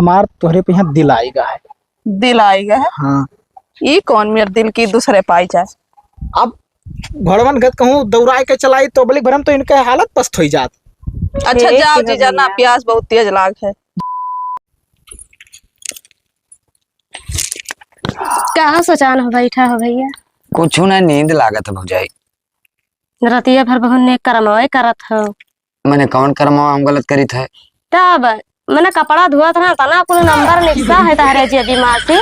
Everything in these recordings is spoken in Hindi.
हमार तोहरे पे यहाँ दिल आएगा है। दिल आएगा है? हाँ। ये कौन मेरे दिल की दूसरे पाई जाए। अब भड़वन गत कहूँ दौड़ाए के चलाई तो बलिक भरम तो इनके हालत पस्त हो जात। अच्छा जाओ जीजा ना, प्यास बहुत तेज लाग है। कहाँ सोचान हो बैठा हो भैया? कुछ ना, नींद लागत है भौजाई। रतिया भर बहु ने करमवे करत हो। मैंने कौन कर्मवा हम गलत करी थे? तब मैंने कपड़ा धुआत रहा तना कुल नंबर निक्सा है तारे जी अभी माँ से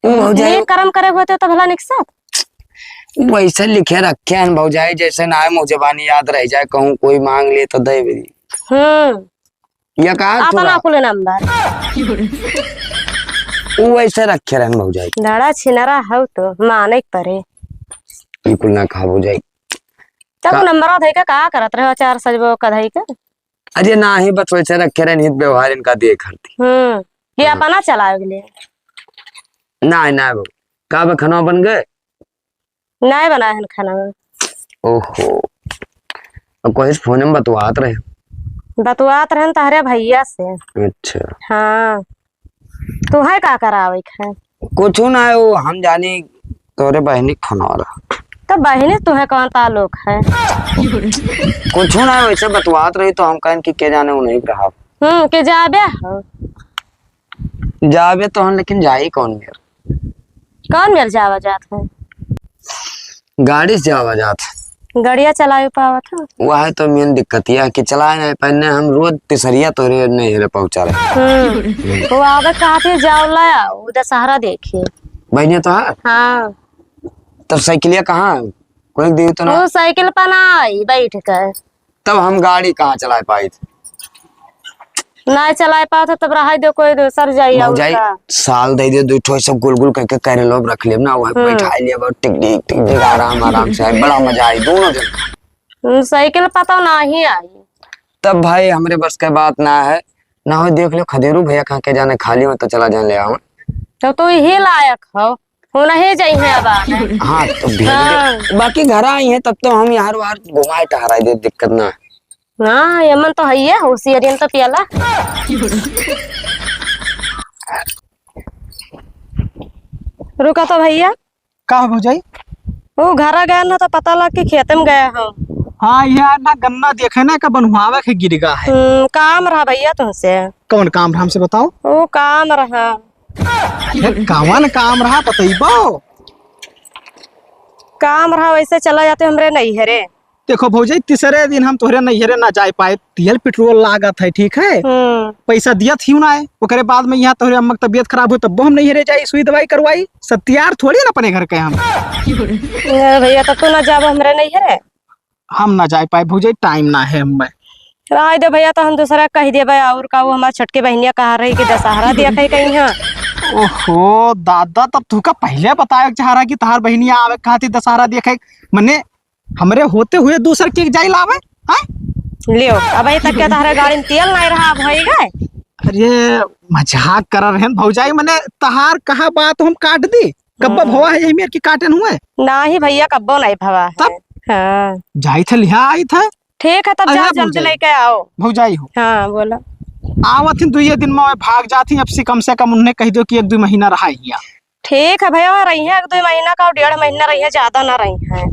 ने कर्म करे हुए तो भला निक्सा वैसे लिखे रखे हैं भौजाई, जैसे ना है मुझे बानी याद रह जाए, कहूँ कोई मांग ले तो दे भी। या कहा अपना कुल नंबर वैसे रखे रहन भौजाई। लड़ा छिनरा हो तो माने परे बिल्कुल ना खा भौजाई। तब नंबर थे का करत रहे चार सजबो कधई का। अरे ना ही बस वैसे रखे रहन, हित व्यवहार इनका देख हरती। ये अपना चलावे लिए ना ना वो का खाना बन गए? नहीं बनाए हन खाना। ओहो, अब कोई फोन में बतवात बतवात रहन तारे भैया से। अच्छा हाँ, तू है का करावे है? कुछ ना है, वो हम जानी तोरे बहनी फोन आ रहा। तो बहनी तुम्हें कौन ताल्लुक है? कुछ ना है, वैसे बतवात रही तो हम कहें कि के जाने वो नहीं रहा। के जाबे हो? जाबे तो हम, लेकिन जाई कौन मेर? कौन मेर जावा जात है? गाड़ी से जावा जात गड़िया चलावे पावत है? वह है तो मेन दिक्कत यह कि चलाए नहीं पहने हम रोज तिसरिया तोरे नहीं रे पहुंचा रहे। वो आवे कहा थे जाओ लाया उधर सहारा देखिए बहनिया तो है। हाँ, तब साइकिलिया कहाँ है? कोई दी तो ना। वो साइकिल पर ना आई बैठ कर। तब हम गाड़ी कहाँ चला पाई थी? नहीं चला पाता तब रहा दो कोई दूसर जाइए साल दे दे दो सब गोल गोल करके करे लोग रख लिया ना, वह बैठा लिया बहुत टिक टिक टिक टिक आराम आराम से बड़ा मजा आई दोनों जन। साइकिल पता नहीं आई। तब भाई हमरे बस के बात ना है ना हो, देख लो खदेरू भैया कहाँ के जाने खाली में तो चला जाने ले आओ। तो ही लायक हो नहीं जाई है अब। हाँ तो बाकी घर आई है तब तो हम यार वार घुमाए टहराए दे, दिक्कत ना है। हाँ यमन तो है होशियारियन तो पियाला। रुका तो भैया का हो जाई? वो घर गया ना तो पता लग के खेत में गया हूँ। हाँ यार ना गन्ना देखे ना का बनवावे के गिरगा है। काम रहा भैया तुमसे। कौन काम रहा हमसे बताओ? वो काम रहा। कौन काम रहा बताइबो? काम रहा वैसे चला जाते हमरे नहीं है रे। देखो भौजाई तीसरे दिन हम तोहरे नैहरे ना जा पाए, तेल पेट्रोल लागत है ठीक है। पैसा दिया थी ना है, ओकरे बाद में यहाँ तोहरे अम्मा तबियत खराब हो तब हम नैहरे जाई सुई दवाई करवाई सत्यार थोड़ी ना अपने घर के हम। भैया तब तो ना जाब हमरे नैहरे। हम ना जा पाए भौजाई, टाइम ना है हमें। रह दे भैया तो हम दूसरा कह देबे और का वो हमार छोटके बहनिया कहा रही कि दशहरा देखे कहीं यहाँ। ओहो दादा, तब तू का पहले बताया चाह रहा कि तहार बहनिया आवे कहती दशहरा देखे, मने हमरे होते हुए दूसर के जाई लावे हैं। लियो अबे तक क्या तहरे गाड़ी में तेल नहीं रहा भई गए। अरे मजाक कर रहे हैं भौजाई, मने तहार कहा बात हम काट दी कब्बा भवा है यही मेरे की काटन हुए ना ही भैया कब्बो नहीं भवा है। तब हाँ जाई थे लिया आई थे। ठीक है तब जाओ जल्दी लेके आओ भौजाई हो। हाँ बोला आवत ही 2 दिन में भाग जाती, अब से कम उन्हें कह दो कि 1-2 महीना रहा ही। ठीक है भैया रही है 1-2 महीना का, 1.5 महीना रही है, ज्यादा ना रही है।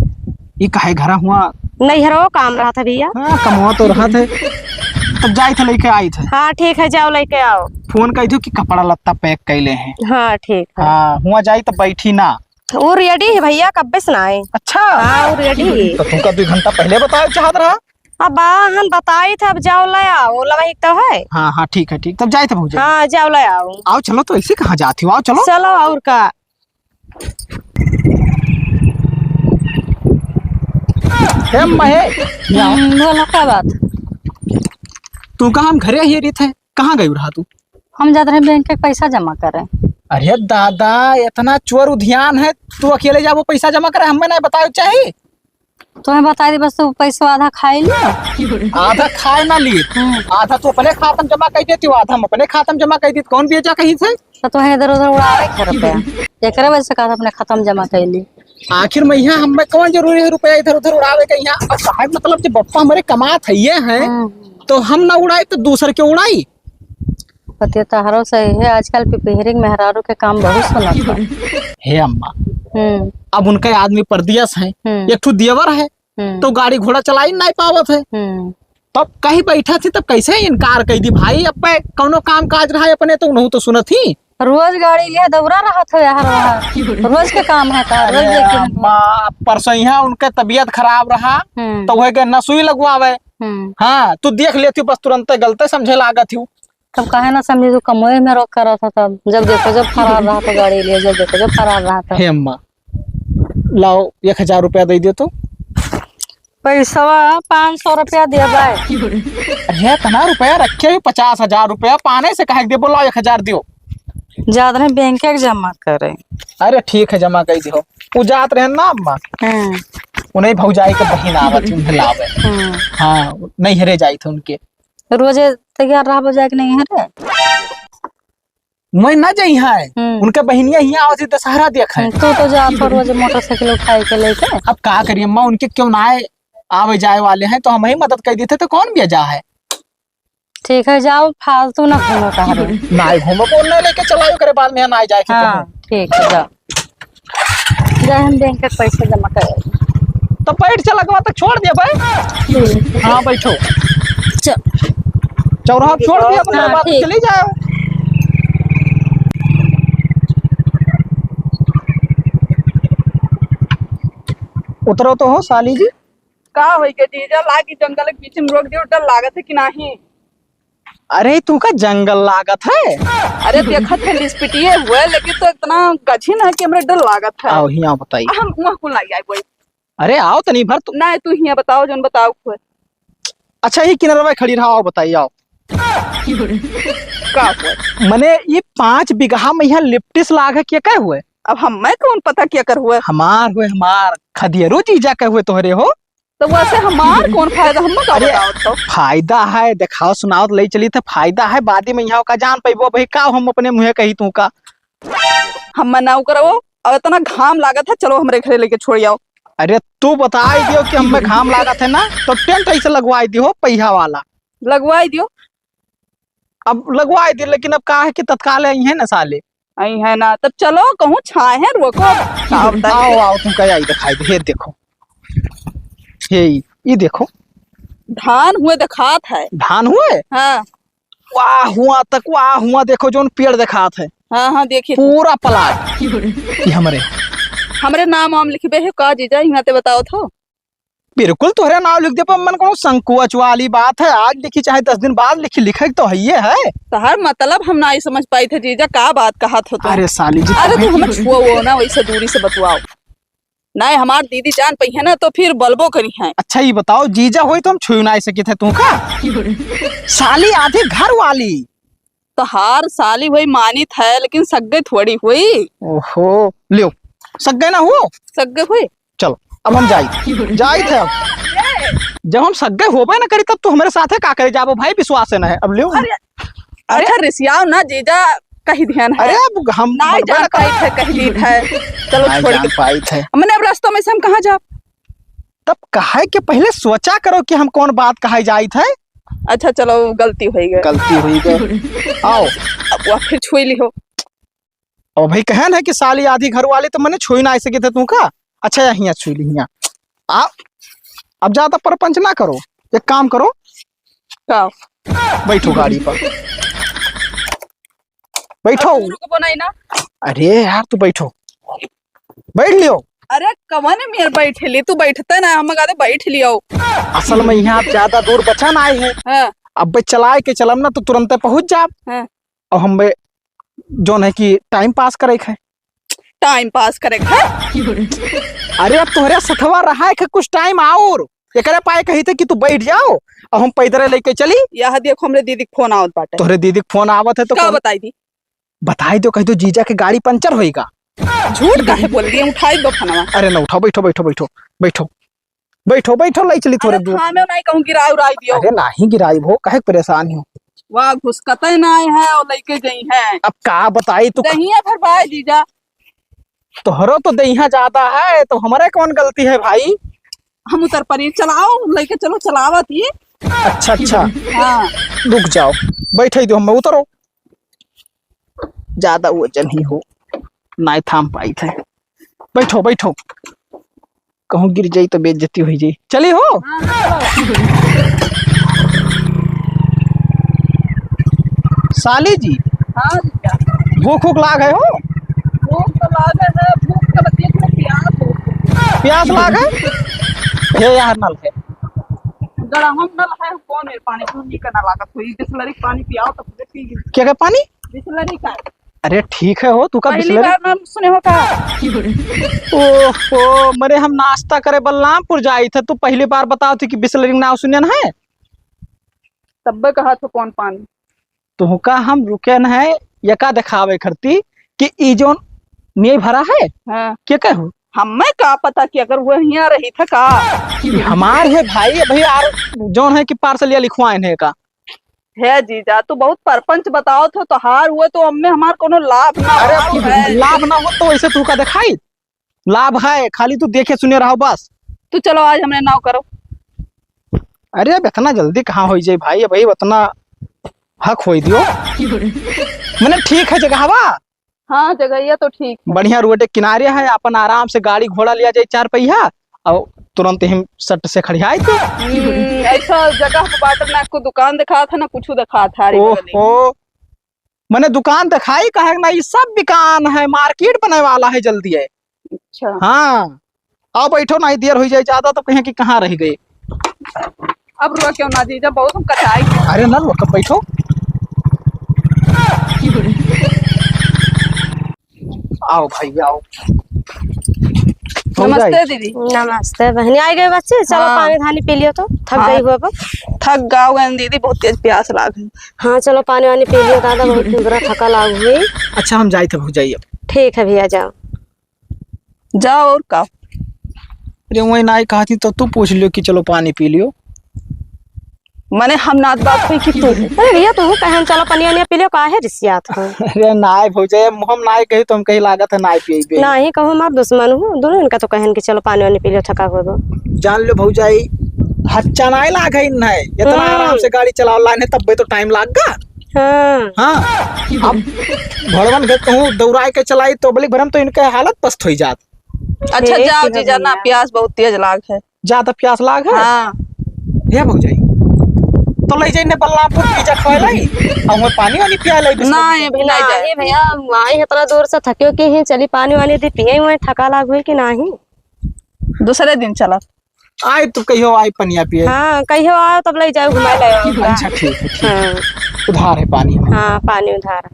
ये काहे घर हुआ? नहीं हरो काम रहा था भैया। हाँ कमवा तो रहा थे तब जाई थे लेके आई थे। हाँ ठीक है जाओ लेके आओ। फोन कह दो कि कपड़ा लत्ता पैक कैले हैं। हाँ ठीक है। हाँ हुआ जाई तो बैठी ना। वो रेडी है भैया कब से सुनाए। अच्छा हाँ वो रेडी तो तुमका 2 घंटा पहले बताया चाहत रहा। अब बाहन बताई था, अब जाओ ले आओ लवाई तो है। हाँ हाँ ठीक है ठीक, तब जाए थे भौजी। हाँ जाओ ले आओ। आओ चलो, तो ऐसे कहाँ जाती हो, आओ चलो चलो और का। बोला क्या बात? तू कहाँ? हम घरे ही रही थे, कहाँ गई रहा तू? हम जा रहे बैंक के पैसा जमा करें। अरे दादा इतना चोर उद्यान है, तू अकेले जाबो पैसा जमा करे, हमें नहीं बताओ चाहिए? तुम्हें बता दी बस, तू पैसा आधा खाए लिया। आधा खाए ना लिए, आधा तो अपने खाता में जमा कर देती, आधा हम अपने खाता में जमा कर दी। कौन बेचा कहीं से? तो तुम्हें इधर उधर उड़ावे के रुपया एक वजह से कहा अपने खाता में जमा कर ली। आखिर में यहाँ हमें कौन जरूरी है रुपया इधर उधर उड़ावे का? यहाँ अब साहब मतलब जब बप्पा हमारे कमात है ये हैं तो हम ना उड़ाए तो दूसर के उड़ाई। पति तहरो सही है, आजकल पिपहरिंग मेहरारू के काम बहुत सुनत बा। हे अम्मा, हम्म अब उनके आदमी परदियस है, एक ठो देवर है, तो गाड़ी घोड़ा चला ही नहीं पावत है। तब कहीं बैठा थी तब कैसे इनकार कर दी भाई, अब पे कौनो काम काज रहा है अपने तो नहीं तो सुनत ही। रोज गाड़ी लिए दौड़ा रहा था यार, वहाँ रोज के काम है का रोज देखे अम्मा, परसों यहाँ उनके तबीयत खराब रहा तो वह के न सुई लगवावे। हाँ तू देख लेती बस तुरंत गलते समझे लागत हूँ। तब काहे ना समझे, तू कमोए में रोक कर रहा था तब, जब देखो जब फरार रहा था गाड़ी लिए, जब देखो जब फरार रहा था। हे अम्मा, लाओ 1000 रुपया दे दे तो। पैसा 500 रुपया दे भाई। अरे इतना रुपया रखे 50,000 रुपया पाने से कहे दे, बोला 1000 दियो। ज्यादा नहीं बैंक के जमा करे। अरे ठीक है जमा कर दियो। वो जात रहे ना अम्मा, उन्हें भौजाई के बहन आवत उन्हें लावे। हाँ नहीं हरे जाई थे उनके। रोजे तैयार रहा बजाय के नहीं है रे। मैं ना जाई है, उनके बहनिया ही आवत थी दशहरा देखे। तू तो जा तो रोज मोटरसाइकिल उठाई के लेके। अब का करिए अम्मा, उनके क्यों ना आवे जाए वाले हैं तो हम ही मदद कर देते तो कौन भी जा है। ठीक है जाओ, फालतू ना घूमो कहा रे। ना घूमो को न लेके चलाओ करे बाद में ना जाए। हाँ ठीक है जाओ, जा हम बैंक के पैसे जमा करेंगे। तो बैठ चला के तक छोड़ दिया भाई। हाँ बैठो, चौराहा छोड़ दिया तो हाँ, बात ठीक। चली जाओ। उतरो तो हो साली जी। का होई के जीजा लागी जंगल के बीच में रोक दियो, डर लागत है कि नहीं? अरे तू का जंगल लागत है। अरे देखत है लिस्पिटिए हुए, लेकिन तो इतना गझिन है कि हमरे डर लागत है। आओ हिया बताइए। हम वहां को लाई आई बोई। अरे आओ तनी भर तू। ना तू हिया बताओ, जन बताओ खुद। अच्छा ही किनारे खड़ी रहा, आओ बताइए आओ। का हुए? मने ये 5 बीघा में यहाँ लिप्टिस लाग है क्या हुए? अब हम मैं कौन पता क्या कर हुए? हमार हुए, हमार खदियरो जीजा के हुए तोहरे हो। तो वैसे हमार कौन फायदा, हम का बताओ तो। फायदा है, दिखाओ सुनाओ ले चली थे, फायदा है बादी में यहाँ का जान पैबो भाई का हम अपने मुँह कही तू का। हम मनाऊ करो, और इतना घाम लागत है, चलो हमरे घरे लेके छोड़ आओ। अरे तू बताई दियो कि हमें घाम लागत है ना, तो टेंट ऐसे लगवाई दियो पहिया वाला। लगवाई दियो। अब लगवाई दियो, लेकिन अब का है कि तत्काल आई है ना साले। आई है ना, तब चलो कहूँ छाए है, रोको। आओ आओ तुम कहीं आई दिखाई दे। ये देखो, ये देखो धान हुए दिखात है। धान हुए। हाँ वाह हुआ तक, वाह हुआ देखो जो पेड़ दिखात है। हाँ हाँ देखिए पूरा प्लाट ये हमरे नाम वाम लिखबे है का जीजा, यहाँ ते बताओ तो। बिल्कुल तोहरे नाम लिख दे, पर मन को संकोच वाली बात है। आज लिखी चाहे 10 दिन बाद लिखी, लिखे तो है ये है। तहर मतलब हम ना समझ पाई थे जीजा, का बात कहा था तो। अरे साली जी, अरे तू हमें छुआ वो ना, वैसे दूरी से बतवाओ। नहीं हमार दीदी जान पई है ना, तो फिर बलबो करी है। अच्छा ये बताओ, जीजा हुई तो हम छू ना सके थे तू का। साली आधी घर वाली। तो हार साली वही मानित है, लेकिन सग्गे थोड़ी हुई। ओहो लियो, सग्गे ना हो। सग्गे हुई। चलो अब हम जाई थे। अब जब हम सग्गे होबे ना करी तब तो हमारे साथ है का करे जाबो भाई, विश्वास है ना है। अब लियो। अच्छा रिसियाओ ना जीजा, कहीं ध्यान है। अरे अब हम नहीं जान पाई थे, कहीं दी है। चलो छोड़ के पाई थे मैंने, अब रास्ते में से हम कहाँ जा। तब कहा कि पहले सोचा करो कि हम कौन बात कहा जाई थे। अच्छा चलो गलती हुई गई। गलती हुई गई। आओ अब वह फिर छुई ली हो। और भाई कहन है कि साली आधी घर वाले, तो मैंने छुई ना सके थे तू का। अच्छा यहाँ छुई ली यहाँ। आप अब ज्यादा परपंच ना करो, एक काम करो, का बैठो गाड़ी पर, बैठो। बनाई ना। अरे यार तू बैठो, बैठ लियो। अरे कवन मेर बैठ ली, तू बैठते ना, हम कहते बैठ लियो। असल में यहाँ आप ज्यादा दूर बचन आए हैं। हाँ। अब चलाए के चलम ना तो तुरंत पहुंच जाब। हाँ। और हम जो है कि टाइम पास करे है। टाइम पास करे है। अरे अब तुम्हारे सथवा रहा है कि कुछ टाइम और एक पाए कही थे कि तू बैठ जाओ और हम पैदल लेके चली। यह देखो हमरे दीदी फोन आवत बाटे। तोहरे दीदी फोन आवत है तो क्या बताई दी? बताई दो, कही दो जीजा के गाड़ी पंचर होएगा। झूठ काहे बोल रही है, उठाई दो फोनवा। अरे ना उठाओ, बैठो बैठो बैठो बैठो बैठो बैठो, ले चली थोड़े दूर। हाँ मैं नहीं कहूँ गिराई उड़ाई दियो। अरे नहीं गिराई हो, काहे परेशान हो। वाह घुसकते ना है और लेके गई है। अब का बताई तू। दहिया फिर भाई जीजा। तोहरो तो दहिया ज्यादा है, तो हमारे कौन गलती है भाई। हम उतर पड़ी, चलाओ लेके चलो, चलावत ये। अच्छा अच्छा हाँ रुक जाओ, बैठे दो, हम उतरो। ज्यादा वजन ही हो, नहीं थाम पाई थे। बैठो बैठो, कहूँ गिर जाई तो बेइज्जती हो जाई। चली हो। साली जी, हाँ जीजा, भूख वूख लाग है हो? भूख तो लागे है, भूख तो बतिया में प्यास हो। प्यास लाग है? ये यार नल है। गड़ाहम नल है, कौन है पानी पीने का ना लागत हुई, बिस्लरी पानी पियाओ तो फिर पी। क्या क्या पानी? बिस्लरी का अरे ठीक है हो, तू का पहली बिस्लरी? बार नाम सुने हो का? ओहो, मरे हम नाश्ता करे बलरामपुर जाई थे, तू पहली बार बताओ थी कि बिस्लरी नाव सुने न है। तब कहा तो कौन पानी? तो का हम रुके न है यका दिखावे खरती कि ई जोन नहीं भरा है। हाँ, क्या कहूँ हमें का पता कि अगर वो यहाँ रही था का? हमार है भाई, भाई यार जोन है कि पार्सलिया लिखवाए है का। है जीजा, तू बहुत परपंच बताओ थे, तो हार हुए तो हमें हमार कोनो लाभ ना अरे हो है। लाभ ना हो तो वैसे तू का दिखाई लाभ है, खाली तू देखे सुने रहो बस। तू चलो आज हमने नाव करो। अरे अब इतना जल्दी कहाँ हो जाए भाई, भाई उतना हक हो दियो। मैंने ठीक है जगहवा, हाँ जगह तो ठीक है। बढ़िया रोड के किनारे है, अपन आराम से गाड़ी घोड़ा लिया जाए 4 पहिया और तुरंत ही सट से खड़ियाई तो। ऐसा जगह पे बाटर ना को दुकान दिखा था ना कुछ दिखा था। अरे बगल में। ओहो, मैंने दुकान दिखाई कहा ना, ये सब दुकान है, मार्केट बनने वाला है जल्दी है। अच्छा, हाँ आओ बैठो, नहीं देर हो जाए ज्यादा तो कहें कि कहाँ रह गए। अब रुआ क्यों ना जीजा, बहुत हम कटाई। अरे ना कब बैठो। आओ भाई आओ। हो नमस्ते जाए। दीदी। नमस्ते बहनी, आई गए बच्चे, चलो हाँ। पानी धानी पी लियो तो थक हाँ। गई हो अब। थक गाओ गए दीदी, बहुत तेज प्यास लाग। हाँ चलो पानी वानी पी लियो, दादा बहुत बुरा थका लाग हुई। अच्छा हम जाए थे, हो जाइए। ठीक है भैया, जाओ। जाओ और का। अरे वही ना कहा थी तो तू पूछ लियो कि चलो पानी पी लियो। मैंने हम नाथ बात हुई कि तू है। अरे भैया तुम कहे चलो पानी वानी पी लियो, काहे रिसियात हो? अरे नाय हो जाए, हम नाय कही तो हम कही लागत है नाय पिए। ना ही कहो मार दुश्मन हूँ दोनों, इनका तो कहन कि चलो पानी वानी पी लियो, थका हो तो। जान लो भौजाई, हच्चा नाय लाग है है, इतना आराम से गाड़ी चलाओ लाइन है तब तो टाइम लाग गा। हाँ हाँ अब भड़वन गए कहूँ दौड़ाए के चलाई तो बली भरम तो इनके हालत पस्त हो जात। अच्छा ठीक जाओ है जीजा ना, भैया। प्यास बहुत तेज लाग है। ज्यादा प्यास लाग है। हाँ हे भौजाई तो ले जाइने बलरामपुर पिज्जा खवाए लाई और मैं पानी वानी पिया लाई। ना ये भी नहीं जाए। नहीं भैया, वहीं इतना दूर से थके के ही चली पानी वानी दी पिए, वहीं थका लाग हुई कि नहीं? दूसरे दिन चला। आए तो कहियो आई पनिया पिए। हाँ कहियो आओ तब ले जाओ घुमा ले। अच्छा ठीक है, ठीक है। हाँ उधार है पानी, हाँ पानी उधार।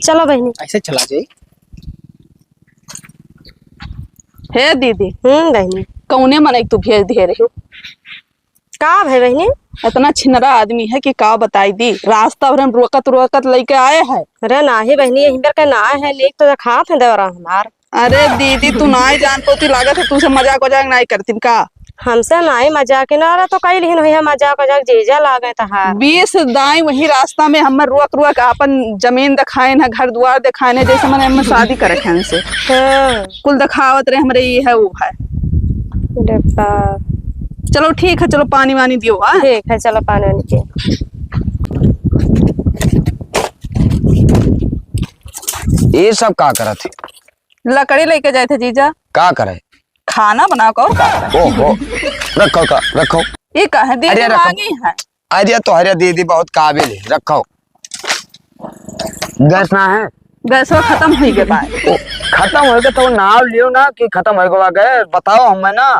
चलो बहनी। ऐसे चला जाए। हे दीदी, बहनी कौने मन तू भेज दे रही हो? का भाई बहनी? इतना छिनरा आदमी है कि का बताई दी, रास्ता भर हम रोकत रोकत लेके आए हैं। अरे नाही बहनी, यहीं पर का ना है, लेक तो खात है देवरा हमार। अरे दीदी तू ना जान पोती, लागत है तुझसे मजाक वजाक नहीं करती का। हमसे नहीं मजाक ना रहा तो कई लिहिन भैया, मजाक वजाक जीजा लागे तहार। 20 दाई वही रास्ता में हम रोक रोक अपन जमीन दिखाए न, घर द्वार दिखाए न, जैसे मैंने हम शादी करे हैं से हाँ कुल दिखावत रहे हमरे, ये है वो है। अरे बाप। चलो ठीक है, चलो पानी वानी दियो। हाँ ठीक है चलो पानी वानी पियो। ये सब का करत है? लकड़ी लेके जाए थे जीजा, का करे? खाना बनाओ का और का करे? ओहो, रखो का रखो। ये कहे दीदी अरे रखो। मांगी है। अरे तो हरे दीदी बहुत काबिल है, रखो। गैस ना है? गैस खत्म हो गए बाय। ओ, खत्म हो गए तो नाव लियो ना कि खत्म हो गए, बताओ हमें ना।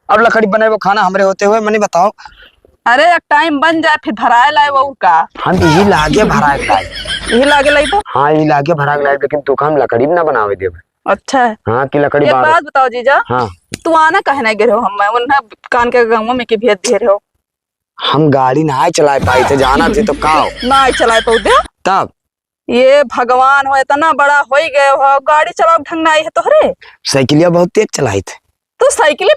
अब लकड़ी बने वो खाना हमरे होते हुए मैंने बताओ। अरे एक टाइम बन जाए फिर भराए लाए वो का। हम यही लागे भरा के लाए। यही लागे लाई तो। हाँ यही लागे भरा के लाए, लेकिन तू हम लकड़ी ना बनावे दे। अच्छा है। हाँ की लकड़ी एक बार। बात बताओ जीजा, हाँ तू आना कहे नहीं गिरे हो? हम वरना कान के गाँव में के भेज दे रहे हो। हम गाड़ी ना चला पाई थे, जाना थे तो का ना चलाए तो दे। तब ये भगवान हो, इतना बड़ा हो ही गए हो, गाड़ी चलाओ ढंग ना आई है तोहरे। साइकिलिया बहुत तेज चलाई थे। तो साइकिल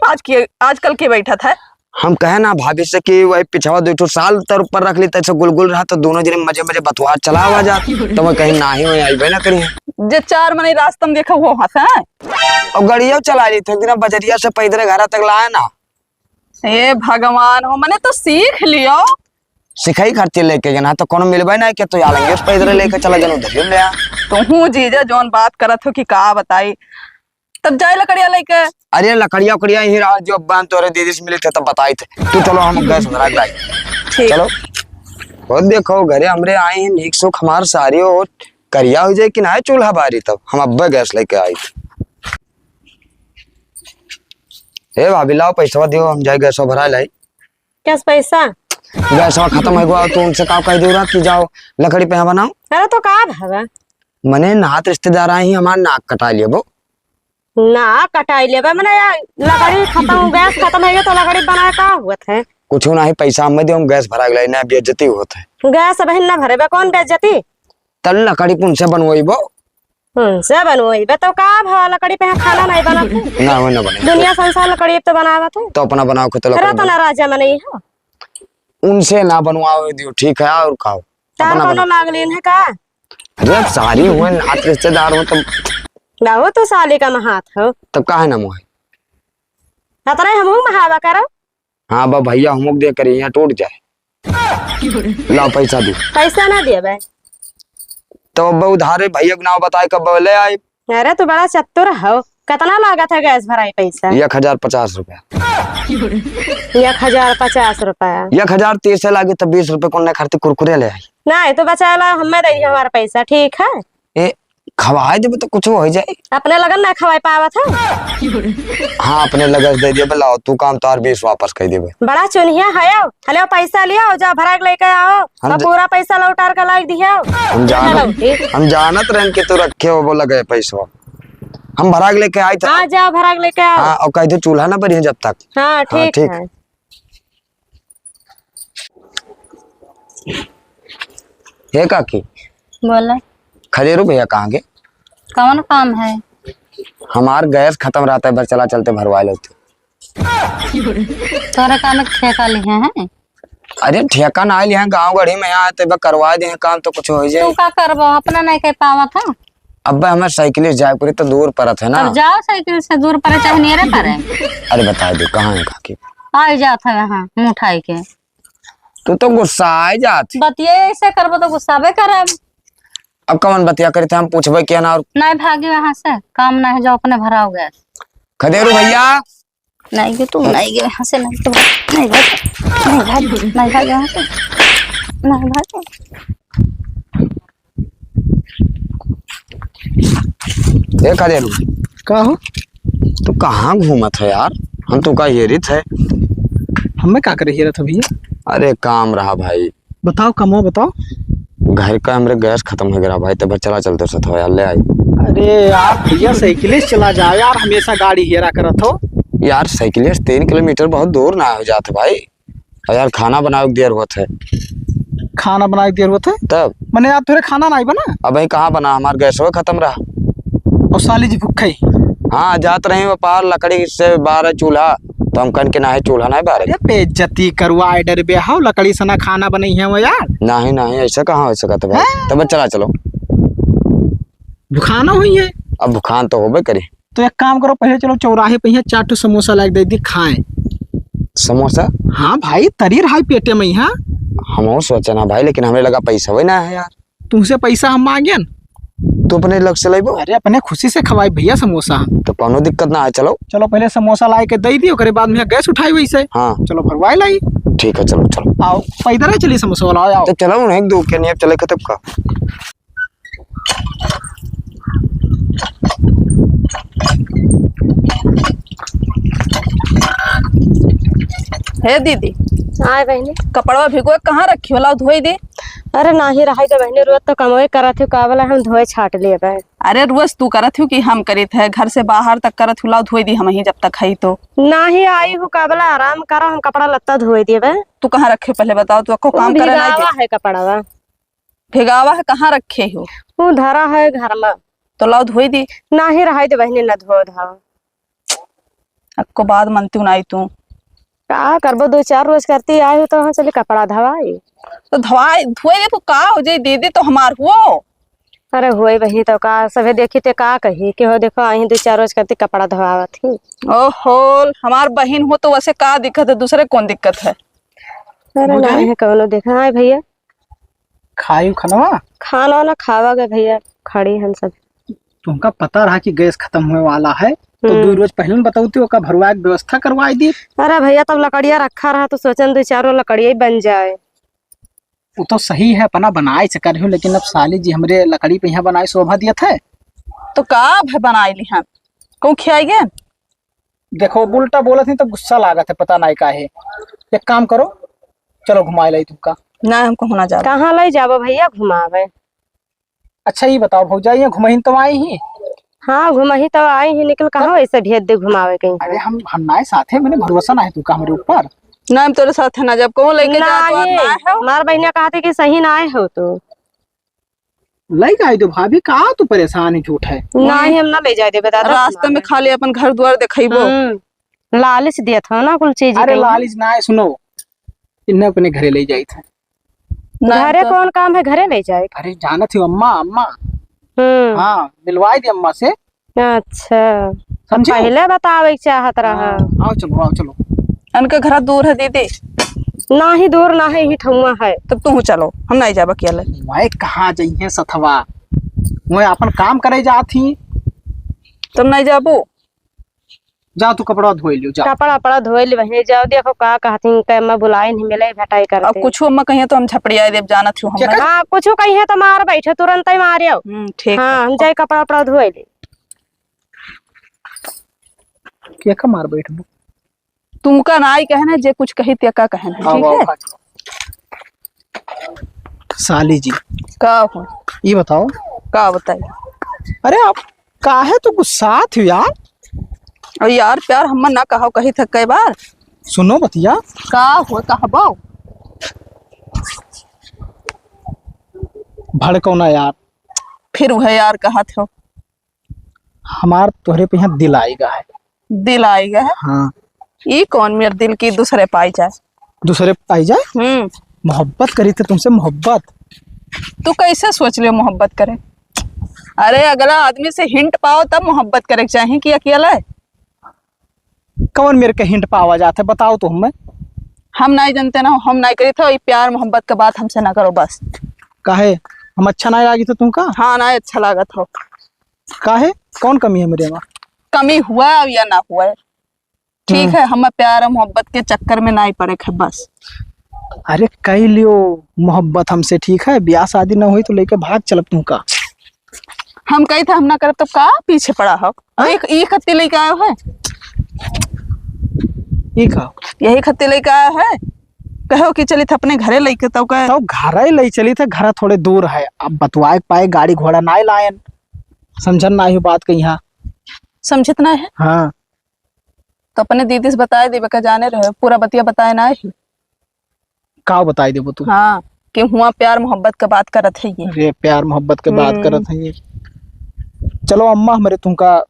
आजकल के बैठा था। हम कहे ना भाभी से कि वही पिछवा 2 साल तर ऊपर रख ली तैसे गुलगुल रहा तो दोनों जने मजे मजे बतवा चला हुआ जात, तो मैं कहीं ना ही वही आई ना करी। जे 4 महीने रास्ता में देखा वो हंसा है। और गड़िया चला ली थे दिन बजरिया से पैदल घर तक लाया ना। ये भगवान हो, मैंने तो सीख लियो। सिखाई खातिर लेके गया तो कोनो मिलबे ना के तो आलेंगे उस पे इधर लेके चला जानो उधर ले आ। तो हूँ जीजा जोन बात करत हो कि का बताई, तब जाए लकड़िया लेके। अरे लकड़िया उकड़िया ही रहा जो बांध तोरे दीदी से मिले थे तब बताई थे तू। चलो हम गैस भरा लाई ठीक। चलो और देखो घरे हमरे आए हैं नीक सुख हमार सारी और करिया हो जाए कि ना चूल्हा बारी तब हम अब्बा गैस लेके आई थी। ए भाभी लाओ पैसा दियो हम जाए गैस भरा लाई। क्या पैसा? गैस खत्म हो गया तो उनसे का कह दो कि जाओ लकड़ी पे बनाओ। अरे तो का भागा मने नात रिश्तेदार आई हमार नाक कटा लिया वो ना कटाई ले मैंने यार, लकड़ी खत्म गैस खत्म हो गया तो लकड़ी बनाए का हुआ थे? कुछ ना ही पैसा हम दियो हम गैस भरा गई ना बेइज्जती होत है। गैस बहन ना भरे बे कौन बेइज्जती? तल लकड़ी पुन से बनवाइबो से बनवाई बे तो का भाव लकड़ी पे खाना नहीं बना थे? ना हो ना बने दुनिया संसार लकड़ी पे तो बनावा थे तो अपना बनाओ के तो रतन लकड़ी राजा में नहीं हो उनसे ना बनवाओ दियो ठीक है और खाओ तार अपना कोनो लागलीन है का? अरे सारी हुए नात रिश्तेदार हो ना हो तो साली का महात हो तब काहे ना मोह अतरे हम महावा करो। हाँ बा भैया हम दे कर यहाँ टूट जाए ला पैसा दो पैसा ना दिए बे तो अब उधारे भैया के नाम बताए कब ले आई। अरे तू बड़ा चतुर हो, कितना लागत है गैस भराई पैसा? 1050 रुपया 1050 रुपया 1030 लागे तो 20 रुपए कौन खर्चे कुरकुरे ले आई। नहीं तो बचा ला हमें दे हमारा पैसा ठीक है। ए खवाए देबे तो कुछ हो जाए। अपने लगन ना खवाई पावा था। हाँ अपने लगन दे दिए लाओ तू काम तार 20 वापस कर देबे। बड़ा चुनिया है हलो पैसा लिया जाओ भरा के लेके आओ और पूरा पैसा लौटार के लायक दिया। हम जानत रहन के तू रखे हो बोला गए पैसा हम भरा के लेके आए थे। हाँ जाओ भरा के लेके आओ। हाँ और कह दे चूल्हा ना बनी जब तक। हाँ ठीक है। हे काकी बोला खदेरू भैया कहाँ गए? कौन काम है? हमार गैस खत्म रहता है बस चला चलते भरवा लेते। तोरे काम में ठेका लिए हैं? अरे ठेका ना लिया गाँव गढ़ी में यहाँ आते करवा दे काम तो कुछ हो जाए। तू का करबो अपना नहीं कह पावा था? अब हमें साइकिल जाए पूरी तो दूर पड़त है ना। अब जाओ साइकिल से दूर पड़े चाहे नेरे पड़े। अरे बता दो कहाँ है काकी? आ जात है यहाँ मुँह उठाई के। तू तो गुस्सा आ जाती। बतिये ऐसे करबो तो गुस्साबे करब। अब कौन बतिया करे थे हम पूछबे क्या ना और नहीं भागी वहाँ से काम नहीं जाओ अपने भराओ गैस। खदेरू भैया नहीं गे तू नहीं गे वहाँ से नहीं तो नहीं भाग वहाँ से नहीं भाग। ए खदेरू का हो तू कहाँ घूमत है यार? हम तो का हेरित है। हमें क्या करे हीरा था भैया? अरे काम रहा भाई। बताओ कमो बताओ। घर का हमरे गैस खत्म हो गया भाई तब चला चलते साथ यार ले आई। अरे यार भैया साइकिल से चला जाओ यार, हमेशा गाड़ी हेरा करत हो यार। साइकिल 3 किलोमीटर बहुत दूर ना हो जाते भाई। और यार खाना बनाओ देर होत है। खाना बनाए देर होते है तब मैंने यार तुरे खाना नहीं बना। अब भाई कहाँ बना हमार गैस वो खत्म रहा। और साली जी भूखे ही। हाँ जात रहे व्यापार लकड़ी से बाहर चूल्हा तो हम कन के ना है चूल्हा नहीं बारे। अरे बेइज्जती करवा डर बे हाउ लकड़ी से ना खाना बनी है वो यार। नहीं नहीं ऐसा कहाँ हो सकता भाई। तब चला चलो भुखाना हुई है। अब भुखान तो होबे करे। तो एक काम करो पहले चलो चौराहे पे 4 समोसा लाके दे दी खाए। समोसा? हाँ भाई तरी रहा पेटे में यहाँ। हम सोचा ना भाई लेकिन हमें लगा पैसा वही ना है यार। तुमसे पैसा हम मांगे न तू अपने लग से लेबो। अरे अपने खुशी से खवाई भैया समोसा। तो कोनो दिक्कत ना है चलो। चलो पहले समोसा ला के दे दियो करे बाद में गैस उठाई वैसे। हाँ चलो भरवाई लाई। ठीक है चलो चलो आओ पैदल ही चली समोसा वाला आओ। तो चलो नहीं दो क्या नहीं अब चले कब का। हे दीदी आए बहनी कपड़वा भिगो कहाँ रखी होला धोई दे। अरे ना ही रहा तो बहनी रोज तो कमोए करत हो का वाला हम धोए छाट लिए बे। अरे रोज तू करत हूँ कि हम करित है घर से बाहर तक करत हुला धोई दी हम ही जब तक है तो। ना ही आई हूँ का वाला आराम करो हम कपड़ा लत्ता धोए दिए बे। तू कहाँ रखे पहले बताओ तू को काम करे नहीं भिगावा है कपड़ा भिगावा है कहाँ रखे हो? वो धरा है घर में तो लाओ धोई दी। ना ही रहा तो बहनी न धो धाव अक्को बाद मनती नहीं तू का करबो 2-4 रोज करती आई हो तो वहाँ चले कपड़ा धवाई। तो धोए दे तो का हो जाए दीदी तो हमार हुओ। अरे होई वही तो का सभे देखी ते का कही कि हो देखो आई 2-4 रोज करती कपड़ा धवावत थी। ओहो हमार बहन हो तो वैसे का दिक्कत है दूसरे कौन दिक्कत है? अरे नहीं है कौनो देखा है भैया। खाई खनवा खाना वाना खावा गए भैया, खड़ी हम सब। तुमका पता रहा कि गैस खत्म हुए वाला है तो 2 रोज पहले बताऊती ओका भरवाए के व्यवस्था करवाई दी। अरे भैया तब लकड़िया रखा रहा तो सोचन 2-4 लकड़िया ही बन जाए। वो तो सही है अपना बनाए से कर लेकिन अब साली जी हमरे लकड़ी पे यहाँ बनाए शोभा दिया था। तो का है बनाई ली हम कौन खियाई गए। देखो उल्टा बोला थी तो गुस्सा लागत है, पता नहीं का है। एक काम करो चलो घुमाए लाई तुमका। ना हमको होना जा कहाँ ले जाबो भैया घुमावे। अच्छा ये बताओ भौजाई घुमही तो आई ही। हाँ घुमाही तो आई ही, निकल कहाँ वैसे भेज दे घुमावे कहीं। अरे हम नाए साथे मैंने भरोसा ना है तुमका हमारे ऊपर। ना हम तोरे साथ है ना जब कौन लेके जा तो नहीं, ना है हमार बहनिया कहती कि सही ना आए हो तो लई आई तो भाभी का तू परेशान है झूठ है। नहीं हम ना ले जाए दे बता दो। रास्ते में खाली अपन घर द्वार देखइबो। लालच दिया था ना कुल चीज। अरे लालिश ना है, सुनो इन्हें अपने घरे ले जाई था। घरे कौन काम है घरे ले जाए। अरे जाना थी अम्मा अम्मा। हाँ मिलवाई दी अम्मा से। अच्छा समझे पहले बतावे चाहत रहा। आओ चलो। उनका घर दूर है दीदी। ना ही दूर ना ही ठुआ है। तब तू चलो हम नहीं जाब अकेले। वह कहाँ जाइए सथवा, वह अपन काम करे जाती। तुम नहीं जाबो। जा तू कपड़ा धोई लियो जा। कपड़ा पड़ा धोए ले वही जाओ। देखो का कहती के मैं बुलाए नहीं मिले भेटाई करते। अब कुछ अम्मा कहिए तो हम झपड़िया देव जाना थी हम। हाँ कुछ कही है तो मार बैठे तुरंत ही मारियो। ठीक हाँ हम जाए कपड़ा पड़ा धोए ले। क्या का मार बैठ तुमका ना आई कहना जे कुछ कही ते का कहना। ठीक है साली जी का हो ये बताओ। का बताइए। अरे आप काहे तो गुस्सा थी यार। और यार प्यार हम ना कहो कही था कई बार। सुनो बतिया का हो कहबो भड़कौना यार। फिर वह यार कहा थे हमार तोहरे पे यहाँ दिल आएगा है। दिल आएगा है। हाँ ये कौन मेरे दिल की दूसरे पाई जाए। दूसरे पाई जाए। मोहब्बत करी थे तुमसे मोहब्बत। तू कैसे सोच लियो मोहब्बत करे। अरे अगला आदमी से हिंट पाओ तब मोहब्बत करे चाहिए कि अकेला है। कौन मेरे के हिंट पावा जाता है बताओ तो हमें। हम नहीं जानते ना, हम नहीं करी थे। प्यार मोहब्बत का बात हमसे ना करो बस। काहे हम अच्छा ना लगी था तुमका। हाँ ना अच्छा लागत हो। काहे कौन कमी है मेरे में। कमी हुआ या ना हुआ ठीक है। हम प्यार और मोहब्बत के चक्कर में नहीं पड़े है बस। अरे कह लियो मोहब्बत हमसे ठीक है, ब्याह शादी ना हुई तो लेके भाग चलब तुमका। हम कही था हम ना करब तो का पीछे पड़ा हो। एक खत्ती लेके आयो है। यही खत्ती लेके आया है। कहो कि चली थे अपने घरे लेके तो कहे तो घर ही ले चली थे। घर थोड़े दूर है, अब बतवाए पाए गाड़ी घोड़ा ना लायन। समझन ना ही बात कही। हाँ समझत ना है। हाँ तो अपने दीदी से बताए देवे का जाने रहे पूरा बतिया बताए ना ही। का बताई देबो तू। हाँ कि हुआ प्यार मोहब्बत का बात करत है ये। अरे प्यार मोहब्बत के बात करत है ये। चलो अम्मा हमारे तुमका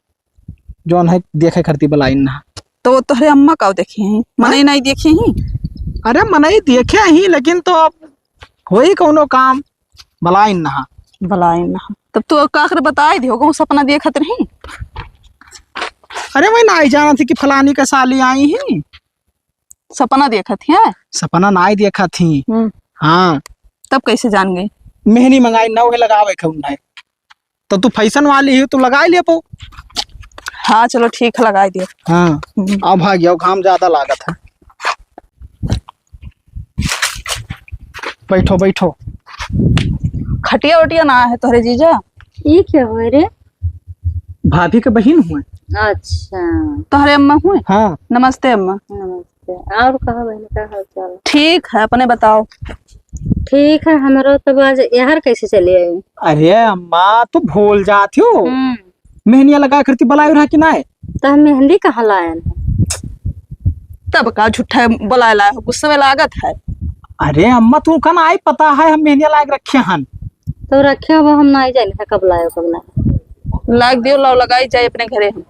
जोन है देखे करती बलाई ना। तो तोहरे अम्मा का देखे हैं मने नहीं देखे ही। अरे मनाई देखे ही लेकिन तो अब हो ही कौनो काम बलाई ना। भलाई ना तब तो काकर बताए दियो सपना देखत रही। अरे मैं ना जाना थी कि फलानी का साली आई ही। सपना देखत है। सपना ना ही देखा थी। हाँ तब कैसे जान गई। मेहनी मंगाई ना है लगावे है तो तू फैशन वाली है तू लगा ले पो। हाँ चलो ठीक है लगा दियो। हाँ अब भाग गया घाम ज्यादा लागत है। बैठो बैठो। खटिया उटिया ना है तोहरे जीजा। ये क्या हुआ रे। भाभी के बहन हुए। अच्छा तोहरे अम्मा हुए। हाँ नमस्ते अम्मा। नमस्ते। और कहा बहन का हाल चाल। ठीक है अपने बताओ। ठीक है हमारा तो आज यहाँ कैसे चले आए। अरे अम्मा तू भूल जाती हो। मेहनिया लगा करती बलाई रहा कि ना है। तो हम मेहंदी कहाँ लाए तब का झूठा बुला लाया गुस्से में लागत है। अरे अम्मा तू का ना आई पता है हम मेहनिया लाग रखे हन। तो रखे वो हम नहीं जाने था कब लाए कब ना लाग दियो लाओ लगाई जाए अपने घरे। हम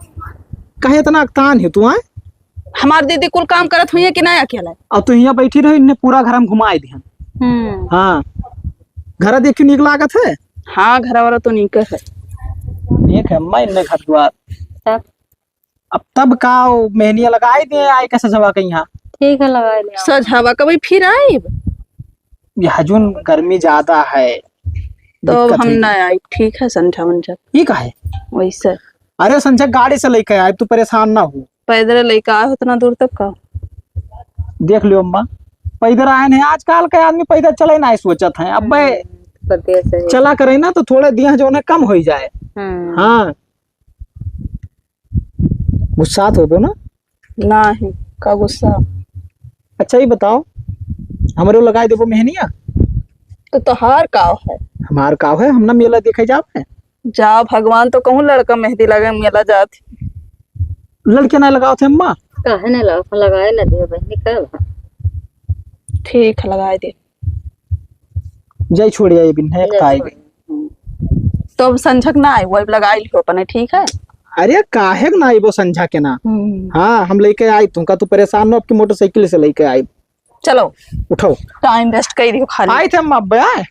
कहे इतना अक्तान है तू। हमारी दीदी कुल काम करत हुई है कि नहीं अकेला। अब तू यहाँ बैठी रही इन्हें पूरा घर हम घुमाए दिहन। हाँ घर देखियो निक लागत है। हाँ घर वाला तो नीक है। एक है अम्मा इन्हें घर द्वार तब अब तब का मेहनिया लगाए दिए आई कैसे सवा के यहाँ। ठीक है लगा लिया। सझावा कभी फिर आई हजून गर्मी ज्यादा है तो दिक्कत हम हुई। ना आई। ठीक है संझा मंझा ये का है? वैसे अरे संजय गाड़ी से लेके आए, तू परेशान ना हो। पैदल लेके आए उतना दूर तक का। देख लियो अम्मा, पैदल आए हैं। आजकल के आदमी पैदल चले ना सोचत है। अब चला करे ना तो थोड़े दिया जो है कम हो जाए। हाँ गुस्सा तो हो ना? ना ही का गुस्सा। अच्छा ये बताओ, हमारे लगाए देवो मेहनिया? तो तोहार काव है। हमार काव है, हम ना मेला देखे जाओ है। जा भगवान तो कहूँ लड़का मेहंदी लगे मेला जाती। लड़के ना लगाओ थे अम्मा? काहे ना लगाए ना दियो बहनी का। ठीक है लगाए दे। जय छोड़िया ये बिन है काई गई। तो अब संझक ना आई वही लगाई लियो अपने। ठीक है। अरे काहे ना आई वो संझा के ना। हाँ हम लेके आई, तुमका तू परेशान हो, आपकी मोटरसाइकिल से लेके आई। चलो उठो, टाइम वेस्ट कर दियो खाली। आए थे अम्मा अब आए।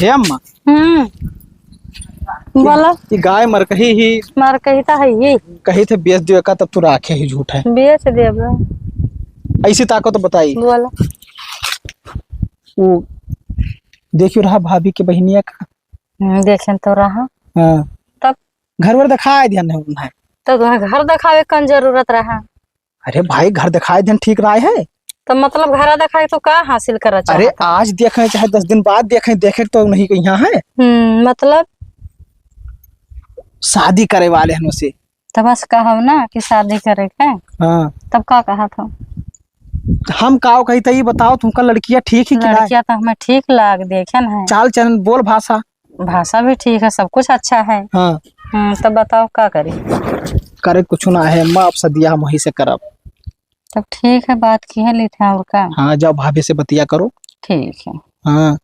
हे अम्मा बोला ये गाय मर कही ही मार कही था है ये कही थे बेच दियो का, तब तू राखे ही झूठ है। बेच देबा। ऐसी ताकत तो बताई। बोला वो देखियो रहा भाभी के बहनिया का। देखें तो रहा। हाँ तब घर वर दिखाए ध्यान है। तो घर दिखावे कौन जरूरत रहा? अरे भाई घर दिखाए ध्यान ठीक रहा है। तो मतलब घर दिखाए तो का हासिल करा अरे आज देखें चाहे 10 दिन बाद देखें, देखे तो नहीं कि यहाँ है। मतलब शादी करे वाले हैं उसे। तो बस कहो ना कि शादी करे के। हाँ तब का कहा था? हम काओ कही था, ये बताओ तुमका लड़कियां ठीक ही कि ना? लड़कियां तो हमें ठीक लाग देखे है। चाल चलन बोल भाषा भाषा भी ठीक है, सब कुछ अच्छा है। हाँ तब बताओ का करी? करे कुछ ना है अम्मा, अब सदिया हम वहीं से करब। तब ठीक है, बात की है ली थे और का। हाँ जाओ भाभी से बतिया करो। ठीक है हाँ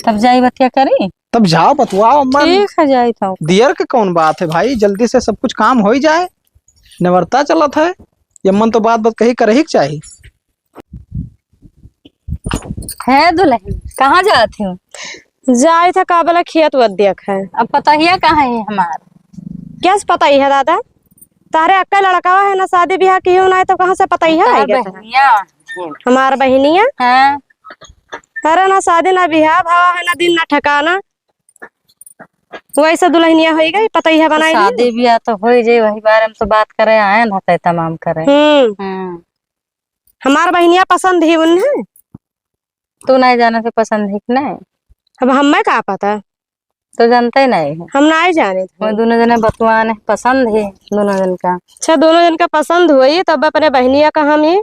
तब जाई बतिया करी। तब जाओ बतवाओ अम्मा। ठीक है जाई था। देर के कौन बात है भाई, जल्दी से सब कुछ काम हो ही जाए। निवर्ता चलत है यमन तो बात कही करे ही चाहिए। है दुल्हन कहाँ जाती हूँ? जाए था काबला खेत वत देख है। अब पता ही है कहाँ है हमार? क्या से पता ही है दादा? तारे अक्का लड़का है ना, शादी ब्याह की हो ना है तो कहाँ से पता ही है? हमार बहनिया हाँ। अरे ना शादी ना ब्याह भावा है ना दिन ना ठिकाना, वैसे दुल्हनिया हो गई पता ही है बनाई। शादी ब्याह तो हो जाए, वही बारे में तो बात करे आए ना ते तमाम करे। हमार बहनिया पसंद ही उन्हें। तू नहीं जाने से पसंद है कि नहीं? अब हमें का पता, तो जानते ही नहीं है। हम नहीं जाने थे। वो दोनों जने बतुआन पसंद है दोनों जन का। अच्छा दोनों जन का पसंद हुई तब अपने बहनिया का हम ये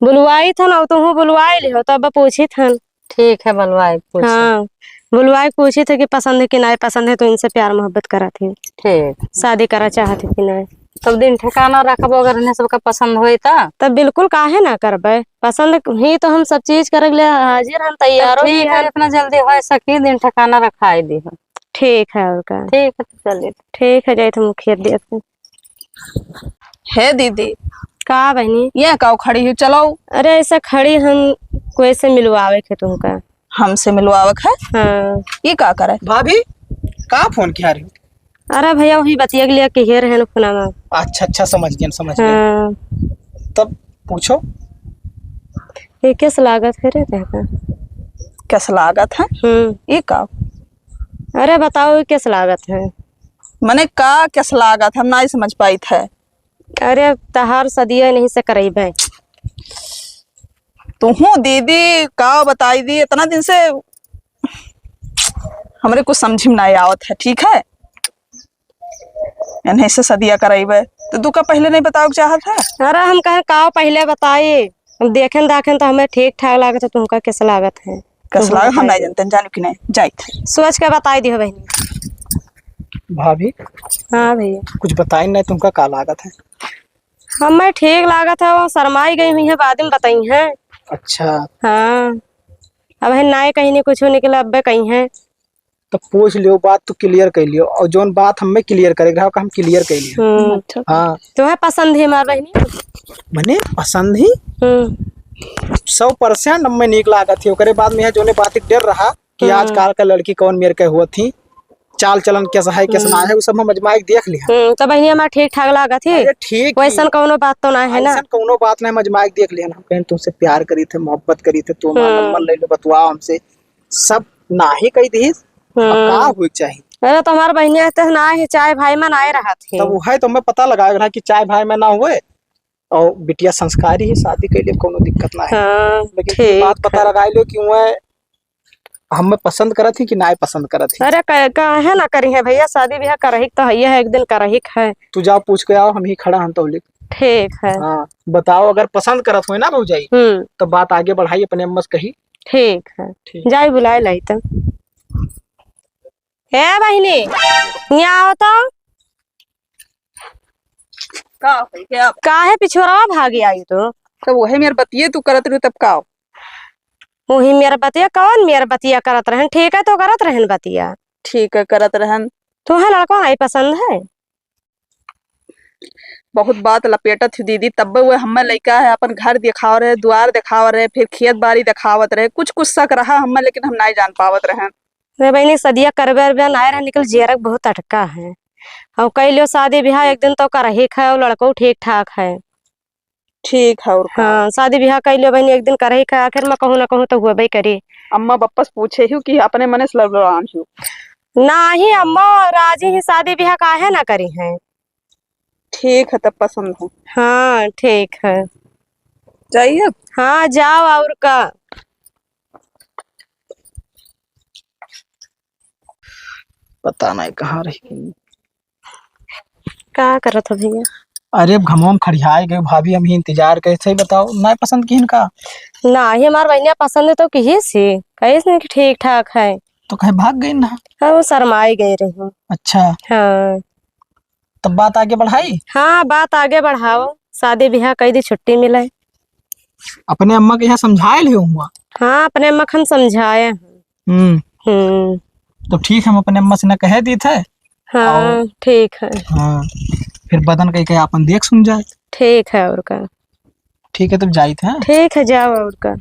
बुलवाई था ना, तो बुलवाई लियो तब पूछी था। ठीक है बुलवाई पूछ। हाँ बुलवाई पूछी थे कि पसंद है कि नहीं पसंद है, तो इनसे प्यार मोहब्बत करा थी, ठीक शादी करा चाहती कि नहीं। तब दिन ठिकाना रखबो, अगर इन्हें सबका पसंद होई तब बिल्कुल काहे ना करबे, पसंद ही तो हम सब चीज करे ले हाजिर हम तैयार हो। ठीक है जितना जल्दी हो सके दिन ठिकाना रखाई दी है। ठीक है और का। ठीक है तो चलिए। ठीक है जाए तुम खेत देते है दीदी का बहनी। ये काव खड़ी हो चलो। अरे ऐसा खड़ी हम कोई से मिलवावे के तुमका। हमसे मिलवावक है। हाँ ये का करे भाभी का फोन किया रही? अरे भैया वही बतिया के लिए कहिए रहे फोना में। अच्छा समझ गया समझ गया। हाँ तब पूछो ये किस लागत है रे का? कैसा लागत है? ये का अरे बताओ ये किस लागत है? मने का कैसा लागत हम नहीं समझ पाई थे। अरे तहार सदिया नहीं से करेबे। तो हूँ दीदी का बताई दी, इतना दिन से हमरे कुछ समझ में नहीं आवत है। ठीक है इन्हें से सदिया कराइबे तो तू का पहले नहीं बताओ चाहत है? अरे हम कहे का पहले बताइए, हम देखें तो हमें ठीक ठाक लागत है, तुमका कैसा लागत है? कैसा लागत हम नहीं जानते, जानू कि नहीं जाई थे। सोच के बताई दी हो बहनी। भाभी हाँ भैया कुछ बताई नहीं तुमका का लागत है? हमें ठीक लागत है, वो शरमाई गई हुई है बाद में बताई है। अच्छा हाँ अब है ना कहीं नहीं कुछ निकला, अब कहीं है तो पूछ लियो, बात तो क्लियर कर लियो, और जोन बात हमें क्लियर करेगा हम क्लियर कर लियो। हाँ तुम्हें पसंद है हमार बहनी? मने पसंद ही 100% हमें नीक लागत थी। ओकरे बाद में जोने बात डर रहा कि आजकल का लड़की कौन मेरे के हुआ थी, चाल चलन कैसा है कैसा ना है वो सब हम अजमाई के देख लिया। तो बहनिया हमारा ठीक ठाक लागत थी, अरे ठीक वैसन कौनो बात तो ना है ना। ऐसा कोनो बात नहीं, हम अजमाई के देख लिया। हम कहीं तुमसे प्यार करी थे, मोहब्बत करी थे, तुम नंबर ले लो, बतवाओ हमसे, सब ना ही कही दी। का हुई चाहिए। अरे तो हमारा बहनिया तो ना है, चाय भाई में ना रहा थे। तब वो है तो मैं पता लगाएगा ना कि चाय भाई में ना हुए और बिटिया संस्कारी है, शादी के लिए कोनो दिक्कत ना है। लेकिन ठीक बात पता लगा लो कि वह हमें पसंद करत थी कि ना पसंद करत थी। अरे काहे ना करी है भैया, शादी ब्याह करही तो है, एक दिन करही है। तू जाओ पूछ के आओ, हम ही खड़ा हम तो लिख। ठीक है। हाँ बताओ, अगर पसंद करत हो ना भौजाई तो बात आगे बढ़ाई, अपने अम्मा से कही। ठीक है, जाई बुलाए लाई तो। हे बहिनी यहाँ आओ तो। काहे पिछोरा भागी आई तो? तब वही मेरे बतिये तू करत रही तब का वही मेरा बतिया, कौन मेरा बतिया करत रहन? ठीक है तो करत रहन बतिया। ठीक है करत रहन। तुम्हें लड़का नहीं पसंद है? बहुत बात लपेटत थी दीदी, तब वो हमें लड़का है अपन घर दिखाव रहे, द्वार दिखाव रहे, फिर खेत बाड़ी दिखावत रहे, कुछ कुछ शक रहा हमें, लेकिन हम नहीं जान पावत रहे। रे बहनी सदिया करबे आए रहे, निकल जेरक बहुत अटका है। और कई लो शादी ब्याह एक दिन तो करही है, और लड़को ठीक ठाक है। ठीक है। और हाँ शादी ब्याह कई लो बहनी एक दिन करही है, आखिर में कहूँ ना कहूँ तो हुए भाई करी। अम्मा बप्पस पूछे ही कि अपने मने से लड़ान हूँ ना ही अम्मा राजी ही, शादी ब्याह काहे ना करी है। ठीक है तब पसंद है। हाँ ठीक है, जाइए। हाँ जाओ। और का पता नहीं कहाँ रही। क्या करत हो भैया? अरे अब घमों में खड़ियाए गए भाभी, हम ही इंतजार कैसे बताओ ना पसंद की इनका। ना ही हमार बहनिया पसंद है तो कही से कही कि ठीक ठाक है। तो कहीं भाग गई ना? हाँ वो शर्माई गई रही। अच्छा हाँ तब बात आगे बढ़ाई। हाँ बात आगे बढ़ाओ, शादी ब्याह कई दी छुट्टी मिले। अपने अम्मा के यहाँ समझाए ले हुआ। हाँ अपने अम्मा हम समझाए। तो ठीक है, हम अपने अम्मा से न कह दी थे। हाँ ठीक है। हाँ फिर बदन कहीं कहीं अपन देख सुन जाए। ठीक है। और का ठीक है तब जाई थे। ठीक है, जाओ। और का